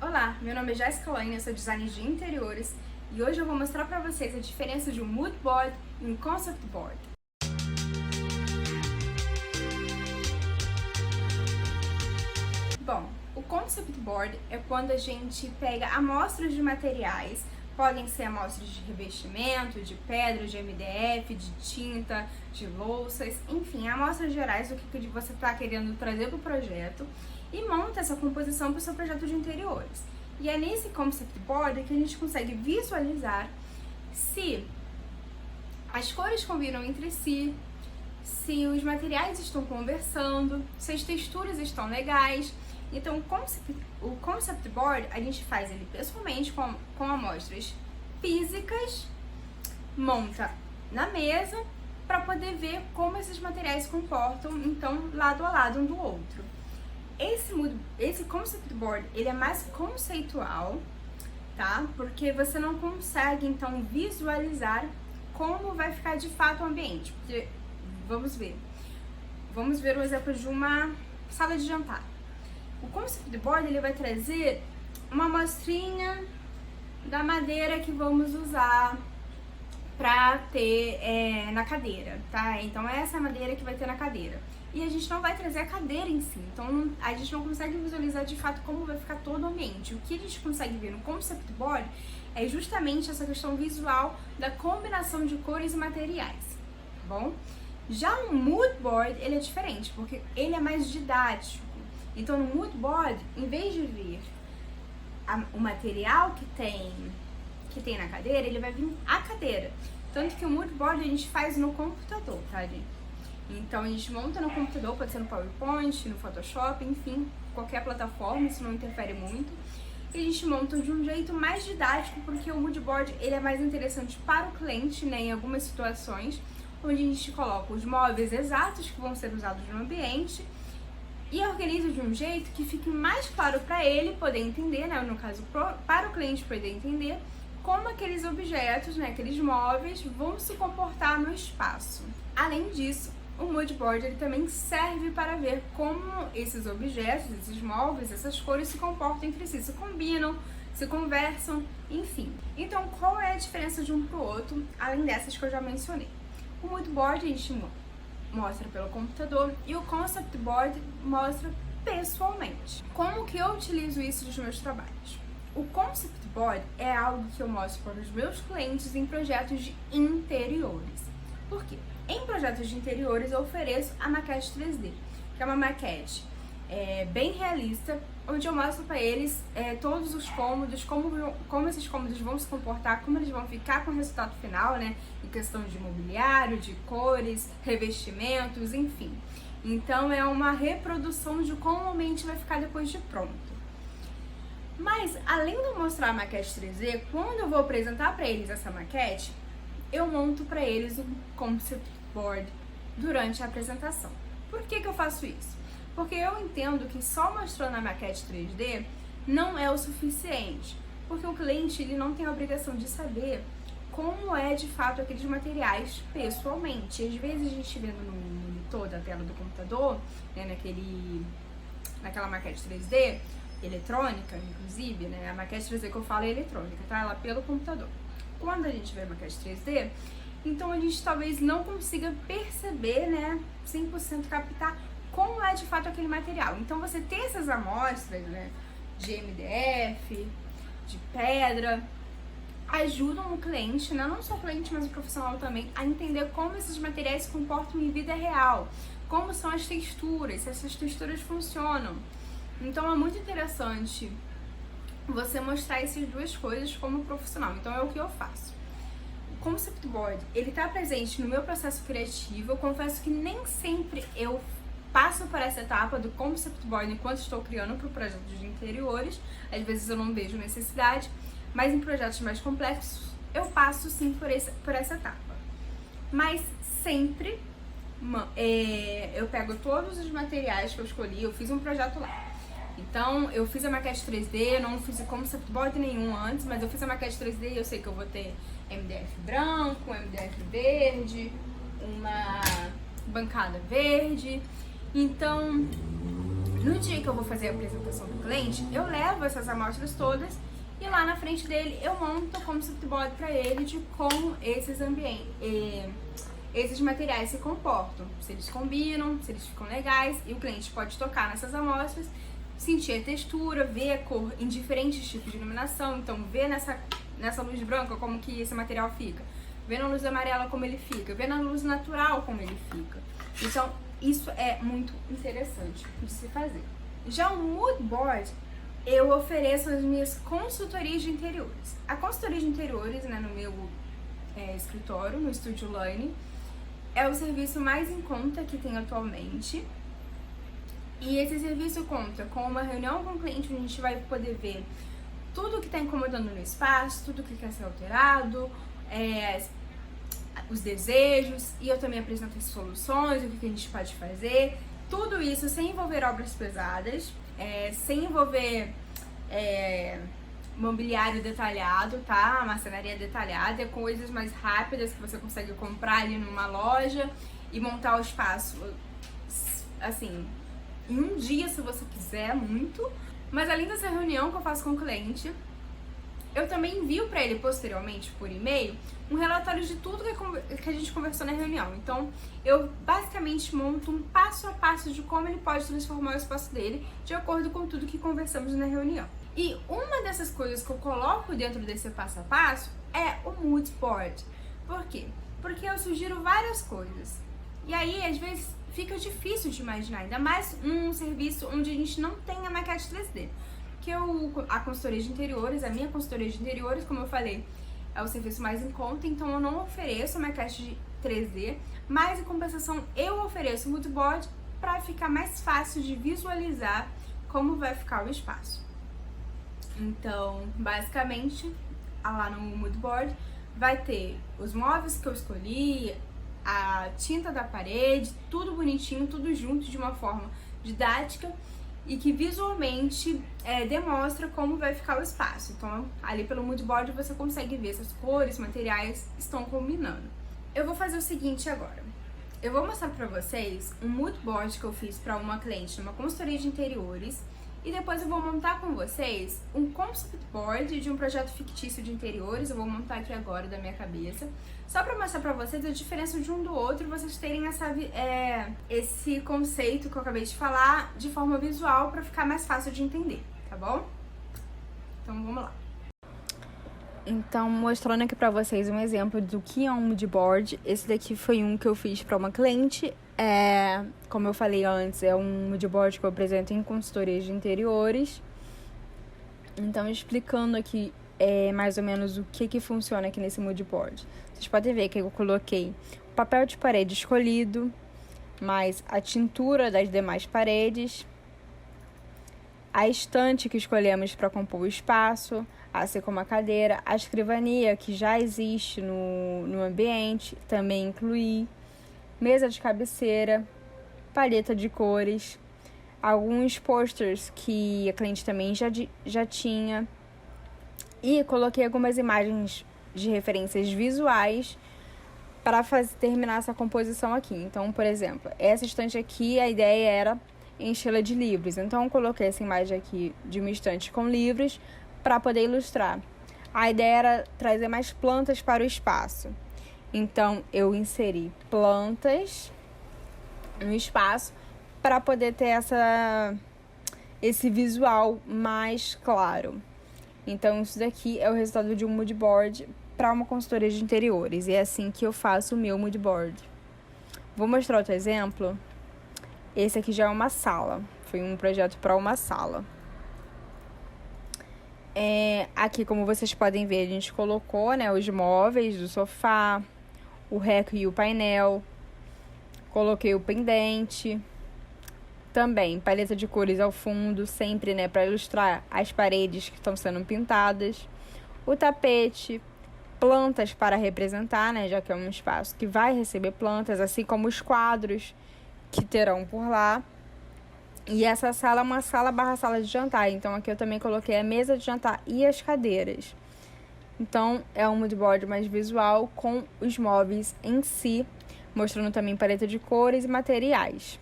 Olá, meu nome é Jéssica Laine, eu sou designer de interiores e hoje eu vou mostrar para vocês a diferença de um mood board e um concept board. Bom, o concept board é quando a gente pega amostras de materiais, podem ser amostras de revestimento, de pedra, de MDF, de tinta, de louças, enfim, amostras gerais do que você está querendo trazer para o projeto e monta essa composição para o seu projeto de interiores. E é nesse concept board que a gente consegue visualizar se as cores combinam entre si, se os materiais estão conversando, se as texturas estão legais. Então, o concept board a gente faz ele pessoalmente com amostras físicas, monta na mesa para poder ver como esses materiais se comportam, então, lado a lado um do outro. Esse concept board ele é mais conceitual, tá? Porque você não consegue então visualizar como vai ficar de fato o ambiente. Porque vamos ver o exemplo de uma sala de jantar. O concept board ele vai trazer uma amostrinha da madeira que vamos usar para ter na cadeira, tá? Então essa é a madeira que vai ter na cadeira. E a gente não vai trazer a cadeira em si, então a gente não consegue visualizar de fato como vai ficar todo o ambiente. O que a gente consegue ver no concept board é justamente essa questão visual da combinação de cores e materiais, tá bom? Já o mood board ele é diferente, porque ele é mais didático. Então no mood board, em vez de ver o material que tem na cadeira, ele vai vir a cadeira. Tanto que o mood board a gente faz no computador, tá, gente? Então a gente monta no computador, pode ser no PowerPoint, no Photoshop, enfim, qualquer plataforma, isso não interfere muito. E a gente monta de um jeito mais didático, porque o mood board ele é mais interessante para o cliente, né, em algumas situações, onde a gente coloca os móveis exatos que vão ser usados no ambiente e organiza de um jeito que fique mais claro para ele poder entender, né, no caso para o cliente poder entender como aqueles objetos, né, aqueles móveis vão se comportar no espaço. Além disso, o mood board ele também serve para ver como esses objetos, esses móveis, essas cores se comportam entre si, se combinam, se conversam, enfim. Então, qual é a diferença de um para o outro, além dessas que eu já mencionei? O mood board a gente mostra pelo computador e o concept board mostra pessoalmente. Como que eu utilizo isso nos meus trabalhos? O concept board é algo que eu mostro para os meus clientes em projetos de interiores. Por quê? Em projetos de interiores eu ofereço a maquete 3D, que é uma maquete bem realista, onde eu mostro para eles todos os cômodos, como esses cômodos vão se comportar, como eles vão ficar com o resultado final, né? Em questão de mobiliário, de cores, revestimentos, enfim. Então é uma reprodução de como o ambiente vai ficar depois de pronto. Mas além de eu mostrar a maquete 3D, quando eu vou apresentar para eles essa maquete, eu monto para eles um concept board durante a apresentação. Por que eu faço isso? Porque eu entendo que só mostrando a maquete 3D não é o suficiente, porque o cliente ele não tem a obrigação de saber como é de fato aqueles materiais pessoalmente. Às vezes a gente vendo no monitor da tela do computador, né, naquela maquete 3D, eletrônica inclusive, né, a maquete 3D que eu falo é eletrônica, tá? Ela pelo computador. Quando a gente vê a maquete 3D, então a gente talvez não consiga perceber, né, 100% captar como é de fato aquele material. Então você ter essas amostras, né, de MDF, de pedra, ajudam o cliente, né, não só o cliente, mas o profissional também, a entender como esses materiais se comportam em vida real, como são as texturas, se essas texturas funcionam. Então é muito interessante você mostrar essas duas coisas como profissional. Então é o que eu faço. O concept board, ele tá presente no meu processo criativo. Eu confesso que nem sempre eu passo por essa etapa do concept board enquanto estou criando para o projeto de interiores. Às vezes eu não vejo necessidade, mas em projetos mais complexos eu passo sim por essa etapa. Mas sempre eu pego todos os materiais que eu escolhi, eu fiz um projeto lá. Então, eu fiz a maquete 3D, não fiz o concept board nenhum antes, mas eu fiz a maquete 3D e eu sei que eu vou ter MDF branco, MDF verde, uma bancada verde. Então, No dia que eu vou fazer a apresentação do cliente, eu levo essas amostras todas e lá na frente dele eu monto como board para ele de como esses materiais se comportam, se eles combinam, se eles ficam legais, e o cliente pode tocar nessas amostras, sentir a textura, ver a cor em diferentes tipos de iluminação, então ver nessa luz branca como que esse material fica, ver na luz amarela como ele fica, ver na luz natural como ele fica. Então isso é muito interessante de se fazer. Já o mood board, eu ofereço as minhas consultorias de interiores. A consultoria de interiores, né, no meu escritório, no Estúdio Lane, é o serviço mais em conta que tem atualmente. E esse serviço conta com uma reunião com o cliente, onde a gente vai poder ver tudo que está incomodando no espaço, tudo que quer ser alterado, os desejos, e eu também apresento as soluções, o que a gente pode fazer. Tudo isso sem envolver obras pesadas, sem envolver mobiliário detalhado, tá? Marcenaria detalhada, é coisas mais rápidas que você consegue comprar ali numa loja e montar o espaço, assim, em um dia, se você quiser, muito. Mas além dessa reunião que eu faço com o cliente, eu também envio para ele posteriormente por e-mail um relatório de tudo que a gente conversou na reunião. Então, eu basicamente monto um passo a passo de como ele pode transformar o espaço dele de acordo com tudo que conversamos na reunião. E uma dessas coisas que eu coloco dentro desse passo a passo é o mood board. Por quê? Porque eu sugiro várias coisas. E aí, às vezes, fica difícil de imaginar, ainda mais num serviço onde a gente não tem a maquete 3D. Porque a consultoria de interiores, a minha consultoria de interiores, como eu falei, é o serviço mais em conta, então eu não ofereço a maquete de 3D, mas em compensação eu ofereço o mood board para ficar mais fácil de visualizar como vai ficar o espaço. Então, basicamente, lá no mood board vai ter os móveis que eu escolhi, a tinta da parede, tudo bonitinho, tudo junto de uma forma didática e que visualmente demonstra como vai ficar o espaço. Então, ali pelo mood board você consegue ver se as cores, materiais estão combinando. Eu vou fazer o seguinte agora. Eu vou mostrar pra vocês um mood board que eu fiz para uma cliente numa consultoria de interiores. E depois eu vou montar com vocês um concept board de um projeto fictício de interiores. Eu vou montar aqui agora da minha cabeça, só para mostrar para vocês a diferença de um do outro e vocês terem esse conceito que eu acabei de falar de forma visual para ficar mais fácil de entender, tá bom? Então vamos lá. Então, mostrando aqui pra vocês um exemplo do que é um mood board. Esse daqui foi um que eu fiz pra uma cliente. Como eu falei antes, é um mood board que eu apresento em consultorias de interiores. Então, explicando aqui mais ou menos o que funciona aqui nesse mood board. Vocês podem ver que eu coloquei o papel de parede escolhido, mais a tintura das demais paredes, a estante que escolhemos para compor o espaço, assim como a cadeira, a escrivania que já existe no ambiente, também incluí, mesa de cabeceira, paleta de cores, alguns posters que a cliente também já tinha, e coloquei algumas imagens de referências visuais para terminar essa composição aqui. Então, por exemplo, essa estante aqui, a ideia era enchê-la de livros. Então, eu coloquei essa imagem aqui de uma estante com livros para poder ilustrar. A ideia era trazer mais plantas para o espaço. Então, eu inseri plantas no espaço para poder ter esse visual mais claro. Então, isso daqui é o resultado de um mood board para uma consultoria de interiores. E é assim que eu faço o meu mood board. Vou mostrar outro exemplo. Esse aqui já é uma sala. Foi um projeto para uma sala. Aqui, como vocês podem ver, a gente colocou, né, os móveis do sofá, o reco e o painel. Coloquei o pendente. Também paleta de cores ao fundo, sempre, né, para ilustrar as paredes que estão sendo pintadas. O tapete, plantas para representar, né, já que é um espaço que vai receber plantas, assim como os quadros que terão por lá. E essa sala é uma sala/sala de jantar. Então, aqui eu também coloquei a mesa de jantar e as cadeiras. Então, é um mood board mais visual com os móveis em si, mostrando também paleta de cores e materiais.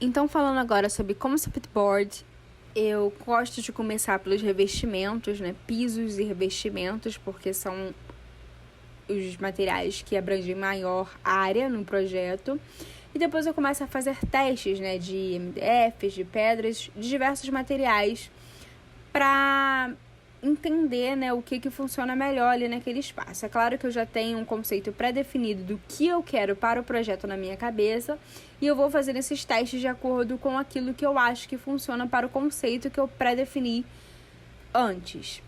Então, falando agora sobre concept board, eu gosto de começar pelos revestimentos, né? Pisos e revestimentos, porque são os materiais que abrangem maior área no projeto. E depois eu começo a fazer testes, né? De MDFs, de pedras, de diversos materiais para entender, né, o que funciona melhor ali naquele espaço. É claro que eu já tenho um conceito pré-definido do que eu quero para o projeto na minha cabeça e eu vou fazer esses testes de acordo com aquilo que eu acho que funciona para o conceito que eu pré-defini antes.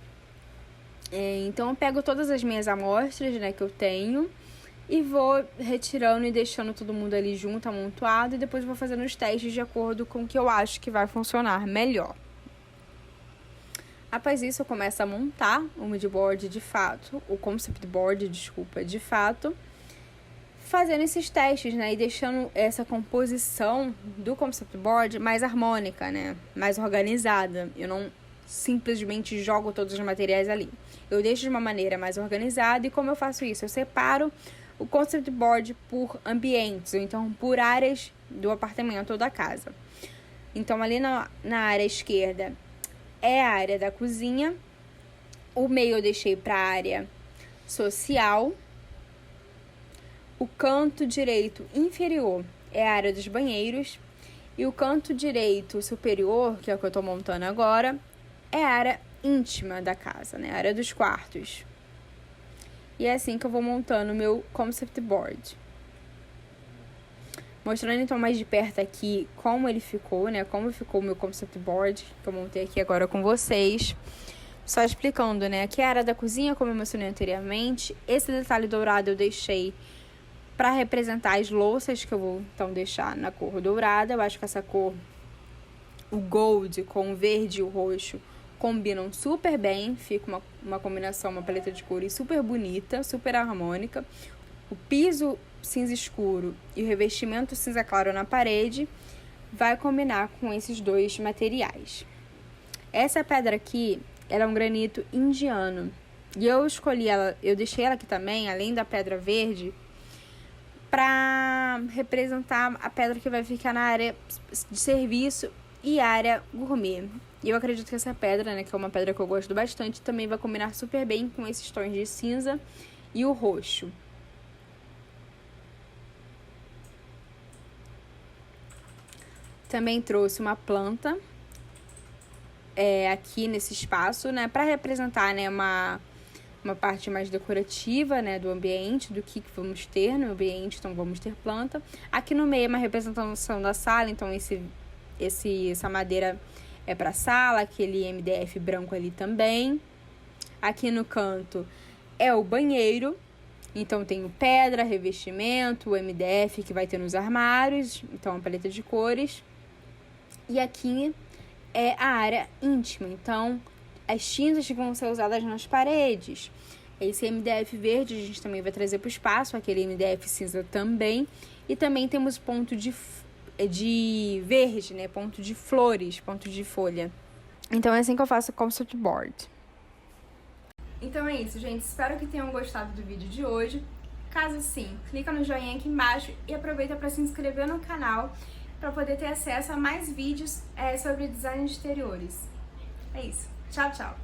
Então eu pego todas as minhas amostras, né, que eu tenho e vou retirando e deixando todo mundo ali junto, amontoado, e depois vou fazendo os testes de acordo com o que eu acho que vai funcionar melhor. Após isso, eu começo a montar o moodboard de fato, o concept board, de fato, fazendo esses testes, né, e deixando essa composição do concept board mais harmônica, né, mais organizada. Eu não simplesmente jogo todos os materiais ali. Eu deixo de uma maneira mais organizada, e como eu faço isso? Eu separo o concept board por ambientes, ou então por áreas do apartamento ou da casa. Então, ali na área esquerda é a área da cozinha, o meio eu deixei para a área social, o canto direito inferior é a área dos banheiros, e o canto direito superior, que é o que eu estou montando agora, é a área íntima da casa, né? A área dos quartos. E é assim que eu vou montando o meu concept board. Mostrando então mais de perto aqui como ele ficou, né? Como ficou o meu concept board, que eu montei aqui agora com vocês. Só explicando, né? Aqui é a área da cozinha, como eu mencionei anteriormente. Esse detalhe dourado eu deixei para representar as louças, que eu vou então deixar na cor dourada. Eu acho que essa cor, o gold com o verde e o roxo, combinam super bem. Fica uma combinação, uma paleta de cores super bonita, super harmônica. O piso cinza escuro e o revestimento cinza claro na parede vai combinar com esses dois materiais. Essa pedra aqui, ela é um granito indiano. E eu escolhi ela, eu deixei ela aqui também, além da pedra verde, para representar a pedra que vai ficar na área de serviço e área gourmet. E eu acredito que essa pedra, né, que é uma pedra que eu gosto bastante, também vai combinar super bem com esses tons de cinza e o roxo. Também trouxe uma planta aqui nesse espaço, né, para representar, né, uma parte mais decorativa, né, do ambiente, do que vamos ter no ambiente. Então vamos ter planta. Aqui no meio é uma representação da sala, então essa madeira é para sala, aquele MDF branco ali também. Aqui no canto é o banheiro. Então, tem o pedra, revestimento, o MDF que vai ter nos armários. Então, a paleta de cores. E aqui é a área íntima. Então, as tintas que vão ser usadas nas paredes. Esse MDF verde a gente também vai trazer para o espaço. Aquele MDF cinza também. E também temos ponto de verde, né? Ponto de flores, ponto de folha. Então, é assim que eu faço o concept board. Então é isso, gente. Espero que tenham gostado do vídeo de hoje. Caso sim, clica no joinha aqui embaixo e aproveita para se inscrever no canal para poder ter acesso a mais vídeos sobre design de interiores. É isso. Tchau, tchau!